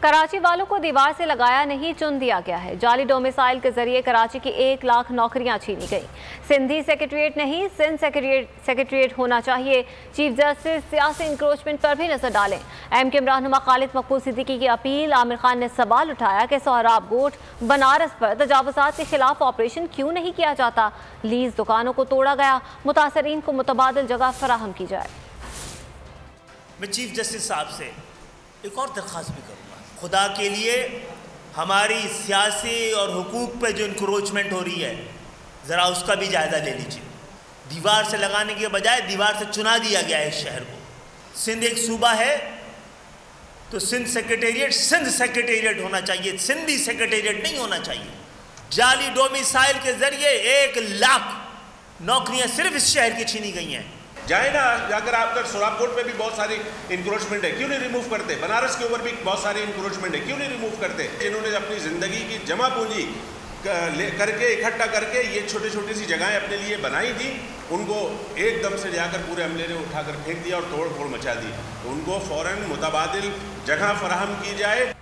کراچی والوں کو دیوار سے لگایا نہیں چن دیا گیا ہے۔ جعلی ڈومیسائل کے ذریعے کراچی کی 1 لاکھ نوکریاں چھینی گئیں۔ سندھی سیکریٹریٹ نہیں، سندھ سیکریٹریٹ ہونا چاہیے۔ چیف جسٹس سیاسی انکروچمنٹ پر بھی نظر ڈالیں۔ ایم کیو ایم رہنما خالد مقبول صدیقی کی اپیل۔ عامر خان نے سوال اٹھایا کہ سہراب گوٹھ بنارس پر تجاوزات کے خلاف آپریشن کیوں نہیں کیا جاتا؟ لیز دکانوں کو توڑا گیا، متاثرین کو متبادل جگہ فراہم کی جائے۔ میں چیف جسٹس صاحب سے ایک اور درخواست بھی کروں گا، خدا کے لیے ہماری سیاسی اور حقوق پہ جو انکروچمنٹ ہو رہی ہے ذرا اس کا بھی جائزہ لے لیجیے۔ دیوار سے لگانے کے بجائے دیوار سے چنا دیا گیا ہے اس شہر کو۔ سندھ ایک صوبہ ہے تو سندھ سیکریٹریٹ ہونا چاہیے، سندھی سیکریٹریٹ نہیں ہونا چاہیے۔ جعلی ڈومیسائل کے ذریعے 1 لاکھ نوکریاں صرف اس شہر کی چھینی گئی ہیں۔ جائیں نا، اگر آپ کا سہراب گوٹھ پہ بھی بہت ساری انکروچمنٹ ہے، کیوں نہیں ریموو کرتے؟ بنارس کے اوپر بھی بہت ساری انکروچمنٹ ہے، کیوں نہیں ریموو کرتے؟ جنہوں نے اپنی زندگی کی جمع پونجی کر کے اکٹھا کر کے یہ چھوٹی چھوٹی سی جگہیں اپنے لیے بنائی تھی، ان کو ایک دم سے جا کر پورے عملے نے اٹھا کر پھینک دیا اور توڑ پھوڑ مچا دی۔ تو ان کو فوراً متبادل جگہ فراہم کی جائے۔